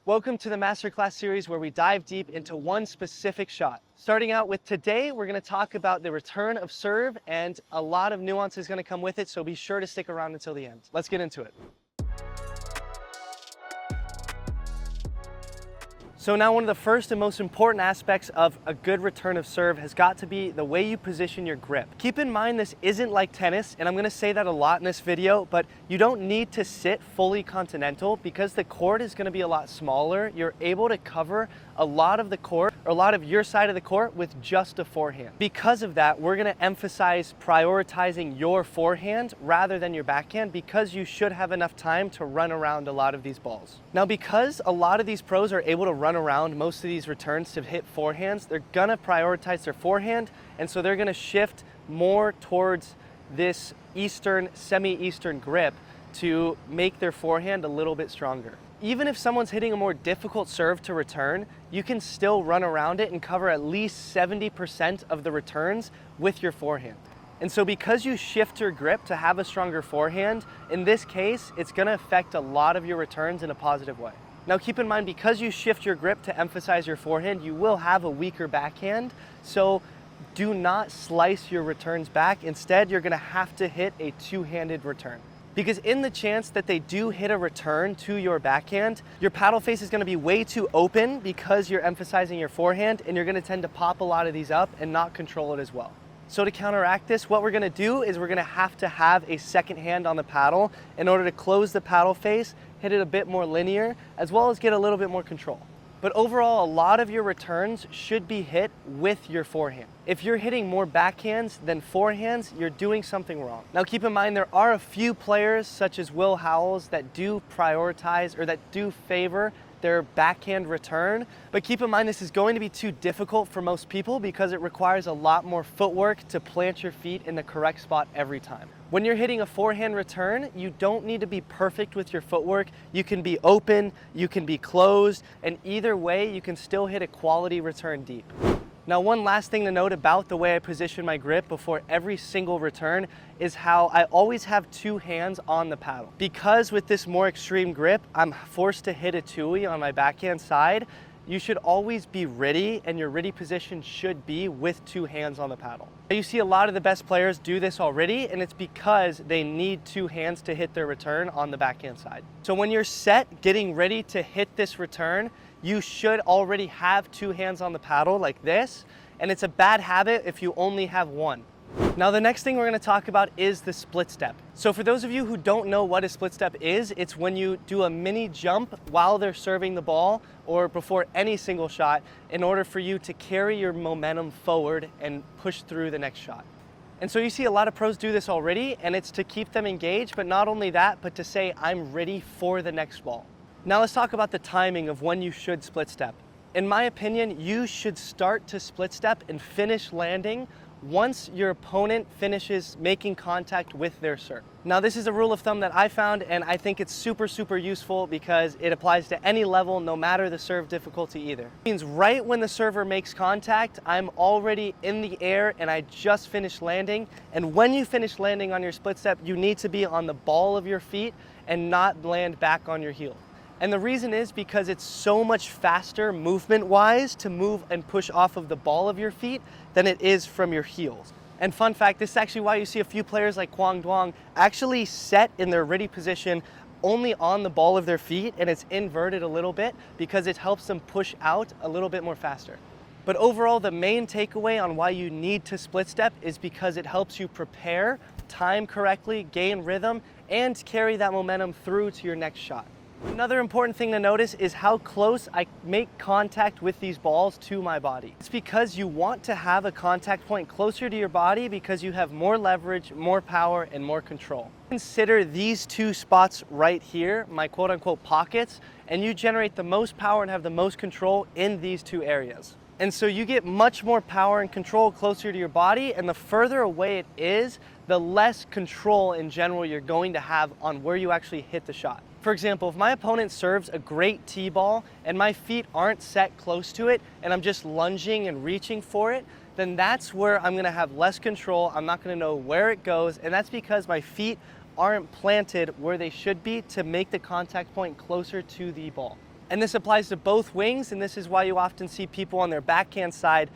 Welcome to the Masterclass series where we dive deep into one specific shot. Starting out with today, we're going to talk about the return of serve, and a lot of nuance is going to come with it, so be sure to stick around until the end. Let's get into it. So now one of the first and most important aspects of a good return of serve has got to be the way you position your grip. Keep in mind this isn't like tennis, and I'm going to say that a lot in this video, but you don't need to sit fully continental because the court is going to be a lot smaller. You're able to cover a lot of the court, or a lot of your side of the court, with just a forehand. Because of that, we're going to emphasize prioritizing your forehand rather than your backhand because you should have enough time to run around a lot of these balls. Now, because a lot of these pros are able to run around most of these returns to hit forehands, they're going to prioritize their forehand, and so they're going to shift more towards this Eastern, semi-Eastern grip to make their forehand a little bit stronger. Even if someone's hitting a more difficult serve to return, you can still run around it and cover at least 70% of the returns with your forehand. And so because you shift your grip to have a stronger forehand, in this case, it's going to affect a lot of your returns in a positive way. Now keep in mind, because you shift your grip to emphasize your forehand, you will have a weaker backhand, so do not slice your returns back. Instead, you're going to have to hit a two-handed return. Because in the chance that they do hit a return to your backhand, your paddle face is going to be way too open because you're emphasizing your forehand, and you're going to tend to pop a lot of these up and not control it as well. So to counteract this, what we're going to do is we're going to have a second hand on the paddle in order to close the paddle face, hit it a bit more linear, as well as get a little bit more control. But overall, a lot of your returns should be hit with your forehand. If you're hitting more backhands than forehands, you're doing something wrong. Now keep in mind, there are a few players such as Will Howells that do prioritize, or that do favor their backhand return, but keep in mind this is going to be too difficult for most people because it requires a lot more footwork to plant your feet in the correct spot every time. When you're hitting a forehand return, you don't need to be perfect with your footwork. You can be open, you can be closed, and either way you can still hit a quality return deep. Now, one last thing to note about the way I position my grip before every single return is how I always have two hands on the paddle. Because with this more extreme grip, I'm forced to hit a two-y on my backhand side. You should always be ready, and your ready position should be with two hands on the paddle. You see a lot of the best players do this already, and it's because they need two hands to hit their return on the backhand side. So when you're set, getting ready to hit this return, you should already have two hands on the paddle like this, and it's a bad habit if you only have one. Now the next thing we're going to talk about is the split step. So for those of you who don't know what a split step is, it's when you do a mini jump while they're serving the ball or before any single shot in order for you to carry your momentum forward and push through the next shot. And so you see a lot of pros do this already, and it's to keep them engaged, but not only that, but to say, I'm ready for the next ball. Now let's talk about the timing of when you should split step. In my opinion, you should start to split step and finish landing once your opponent finishes making contact with their serve. Now this is a rule of thumb that I found, and I think it's super useful because it applies to any level, no matter the serve difficulty either. It means right when the server makes contact, I'm already in the air and I just finished landing. And when you finish landing on your split step, you need to be on the ball of your feet and not land back on your heel. And the reason is because it's so much faster movement-wise to move and push off of the ball of your feet than it is from your heels. And fun fact, this is actually why you see a few players like Kwang Duong actually set in their ready position only on the ball of their feet, and it's inverted a little bit because it helps them push out a little bit more faster. But overall, the main takeaway on why you need to split step is because it helps you prepare, time correctly, gain rhythm, and carry that momentum through to your next shot. Another important thing to notice is how close I make contact with these balls to my body. It's because you want to have a contact point closer to your body because you have more leverage, more power, and more control. Consider these two spots right here, my quote-unquote pockets, and you generate the most power and have the most control in these two areas. And so you get much more power and control closer to your body, and the further away it is, the less control in general you're going to have on where you actually hit the shot. For example, if my opponent serves a great tee ball and my feet aren't set close to it and I'm just lunging and reaching for it, then that's where I'm gonna have less control. I'm not gonna know where it goes, and that's because my feet aren't planted where they should be to make the contact point closer to the ball. And this applies to both wings, and this is why you often see people on their backhand side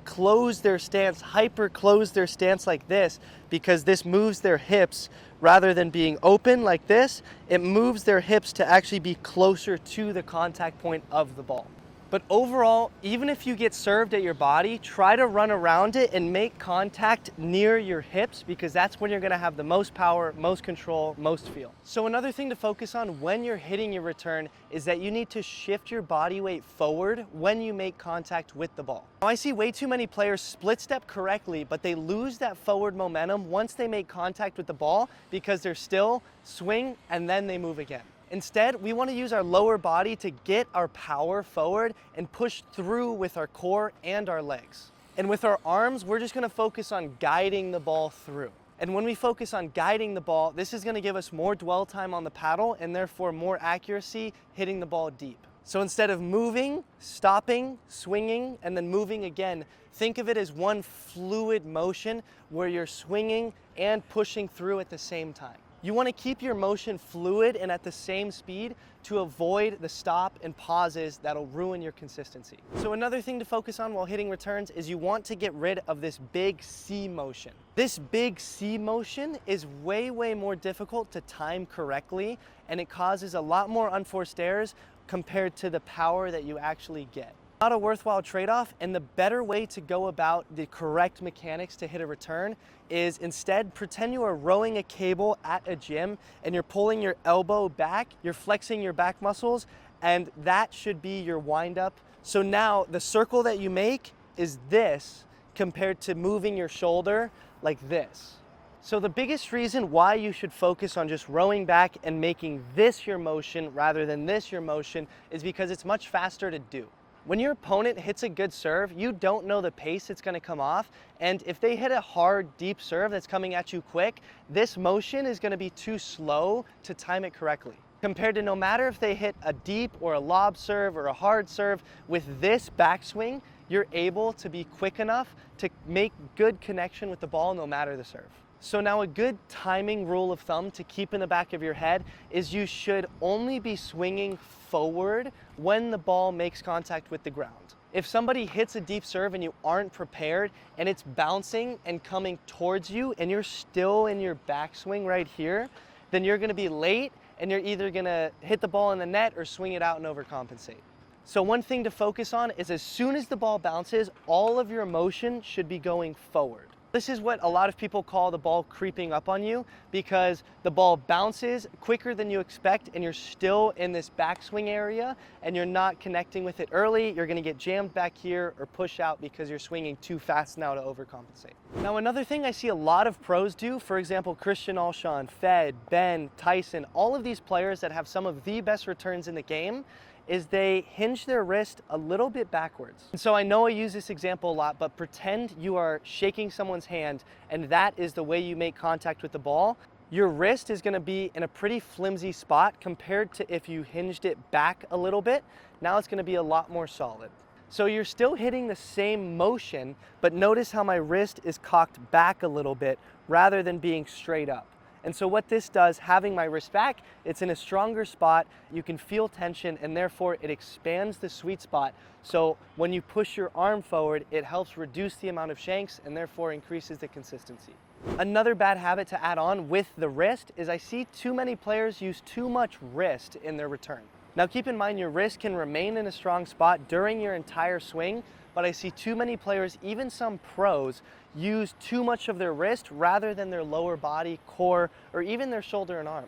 close their stance, hyper close their stance like this, because this moves their hips rather than being open like this. It moves their hips to actually be closer to the contact point of the ball. But overall, even if you get served at your body, try to run around it and make contact near your hips, because that's when you're gonna have the most power, most control, most feel. So another thing to focus on when you're hitting your return is that you need to shift your body weight forward when you make contact with the ball. Now, I see way too many players split step correctly, but they lose that forward momentum once they make contact with the ball because they're still swing and then they move again. Instead, we want to use our lower body to get our power forward and push through with our core and our legs. And with our arms, we're just going to focus on guiding the ball through. And when we focus on guiding the ball, this is going to give us more dwell time on the paddle and therefore more accuracy hitting the ball deep. So instead of moving, stopping, swinging, and then moving again, think of it as one fluid motion where you're swinging and pushing through at the same time. You want to keep your motion fluid and at the same speed to avoid the stop and pauses that'll ruin your consistency. So another thing to focus on while hitting returns is you want to get rid of this big C motion. This big C motion is way more difficult to time correctly, and it causes a lot more unforced errors compared to the power that you actually get. Not a worthwhile trade-off, and the better way to go about the correct mechanics to hit a return is instead pretend you are rowing a cable at a gym and you're pulling your elbow back, you're flexing your back muscles, and that should be your wind-up. So now the circle that you make is this compared to moving your shoulder like this. So the biggest reason why you should focus on just rowing back and making this your motion rather than this your motion is because it's much faster to do. When your opponent hits a good serve, you don't know the pace it's going to come off, and if they hit a hard, deep serve that's coming at you quick, this motion is going to be too slow to time it correctly. Compared to no matter if they hit a deep or a lob serve or a hard serve, with this backswing, you're able to be quick enough to make good connection with the ball no matter the serve. So now a good timing rule of thumb to keep in the back of your head is you should only be swinging forward when the ball makes contact with the ground. If somebody hits a deep serve and you aren't prepared and it's bouncing and coming towards you and you're still in your backswing right here, then you're gonna be late and you're either gonna hit the ball in the net or swing it out and overcompensate. So one thing to focus on is as soon as the ball bounces, all of your motion should be going forward. This is what a lot of people call the ball creeping up on you, because the ball bounces quicker than you expect and you're still in this backswing area and you're not connecting with it early. You're gonna get jammed back here or push out because you're swinging too fast now to overcompensate. Now another thing I see a lot of pros do, for example, Christian Alshon, Fed, Ben, Tyson, all of these players that have some of the best returns in the game, is they hinge their wrist a little bit backwards. And so I know I use this example a lot, but pretend you are shaking someone's hand and that is the way you make contact with the ball. Your wrist is gonna be in a pretty flimsy spot compared to if you hinged it back a little bit. Now it's gonna be a lot more solid. So you're still hitting the same motion, but notice how my wrist is cocked back a little bit rather than being straight up. And so what this does, having my wrist back, it's in a stronger spot, you can feel tension, and therefore it expands the sweet spot. So when you push your arm forward, it helps reduce the amount of shanks and therefore increases the consistency. Another bad habit to add on with the wrist is I see too many players use too much wrist in their return. Now keep in mind your wrist can remain in a strong spot during your entire swing, but I see too many players, even some pros, use too much of their wrist rather than their lower body, core, or even their shoulder and arm.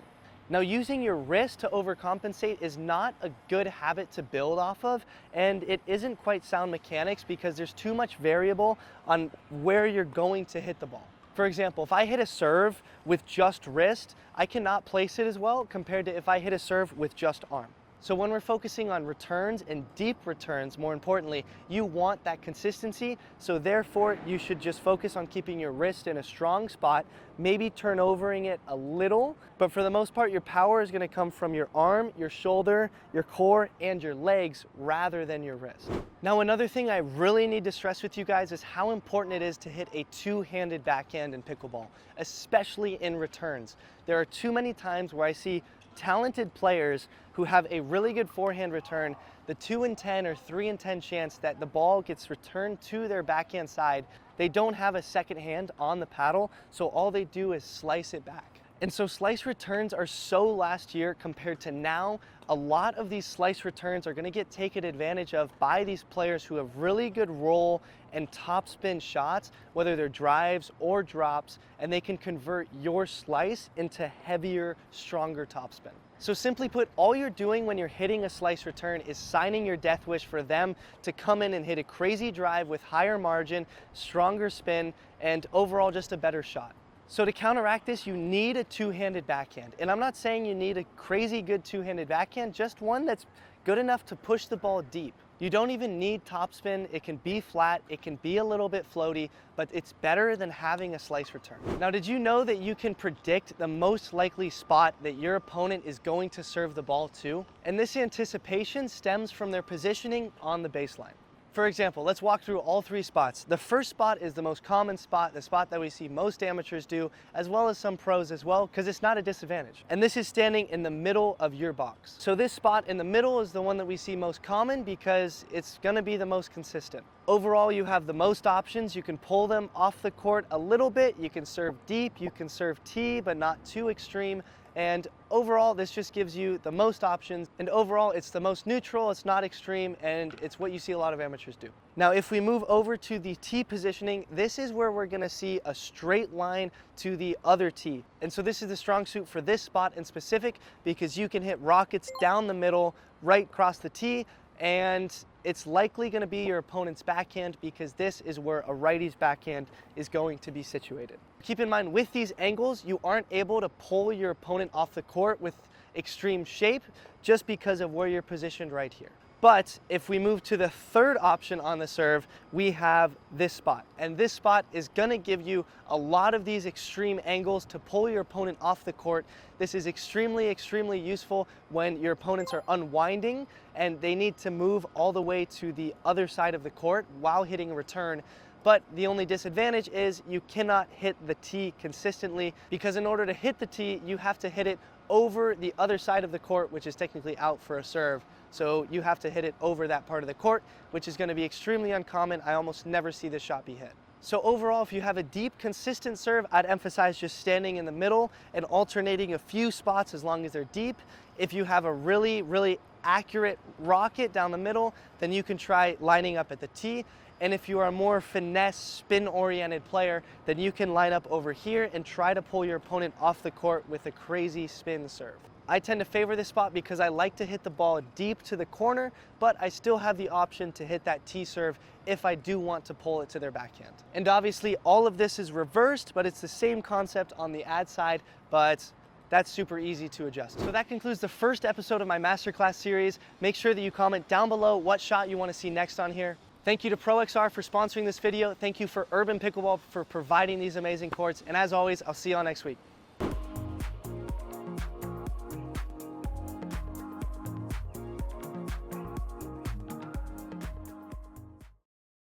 Now using your wrist to overcompensate is not a good habit to build off of, and it isn't quite sound mechanics because there's too much variable on where you're going to hit the ball. For example, if I hit a serve with just wrist, I cannot place it as well compared to if I hit a serve with just arm. So when we're focusing on returns and deep returns, more importantly, you want that consistency. So therefore, you should just focus on keeping your wrist in a strong spot, maybe turnovering it a little, but for the most part, your power is gonna come from your arm, your shoulder, your core, and your legs rather than your wrist. Now, another thing I really need to stress with you guys is how important it is to hit a two-handed backhand in pickleball, especially in returns. There are too many times where I see talented players who have a really good forehand return, the 2 in 10 or 3 in 10 chance that the ball gets returned to their backhand side, they don't have a second hand on the paddle, so all they do is slice it back. And so slice returns are so last year compared to now. A lot of these slice returns are going to get taken advantage of by these players who have really good roll and topspin shots, whether they're drives or drops, and they can convert your slice into heavier, stronger topspin. So simply put, all you're doing when you're hitting a slice return is signing your death wish for them to come in and hit a crazy drive with higher margin, stronger spin, and overall just a better shot. So to counteract this, you need a two-handed backhand. And I'm not saying you need a crazy good two-handed backhand, just one that's good enough to push the ball deep. You don't even need topspin. It can be flat, it can be a little bit floaty, but it's better than having a slice return. Now, did you know that you can predict the most likely spot that your opponent is going to serve the ball to? And this anticipation stems from their positioning on the baseline. For example, let's walk through all 3 spots. The first spot is the most common spot, the spot that we see most amateurs do, as well as some pros as well, because it's not a disadvantage. And this is standing in the middle of your box. So this spot in the middle is the one that we see most common because it's going to be the most consistent. Overall, you have the most options. You can pull them off the court a little bit. You can serve deep, you can serve tee, but not too extreme. And overall, this just gives you the most options. And overall, it's the most neutral, it's not extreme, and it's what you see a lot of amateurs do. Now, if we move over to the tee positioning, this is where we're gonna see a straight line to the other tee. And so this is the strong suit for this spot in specific because you can hit rockets down the middle, right across the tee, and it's likely going to be your opponent's backhand because this is where a righty's backhand is going to be situated. Keep in mind, with these angles, you aren't able to pull your opponent off the court with extreme shape just because of where you're positioned right here. But if we move to the third option on the serve, we have this spot. And this spot is gonna give you a lot of these extreme angles to pull your opponent off the court. This is extremely, extremely useful when your opponents are unwinding and they need to move all the way to the other side of the court while hitting a return. But the only disadvantage is you cannot hit the tee consistently because in order to hit the tee, you have to hit it over the other side of the court, which is technically out for a serve. So you have to hit it over that part of the court, which is going to be extremely uncommon. I almost never see this shot be hit. So overall, if you have a deep, consistent serve, I'd emphasize just standing in the middle and alternating a few spots as long as they're deep. If you have a really, really accurate rocket down the middle, then you can try lining up at the tee. And if you are a more finesse, spin-oriented player, then you can line up over here and try to pull your opponent off the court with a crazy spin serve. I tend to favor this spot because I like to hit the ball deep to the corner, but I still have the option to hit that tee serve if I do want to pull it to their backhand. And obviously all of this is reversed, but it's the same concept on the ad side, but that's super easy to adjust. So that concludes the first episode of my masterclass series. Make sure that you comment down below what shot you want to see next on here. Thank you to ProXR for sponsoring this video. Thank you for Urban Pickleball for providing these amazing courts. And as always, I'll see you all next week.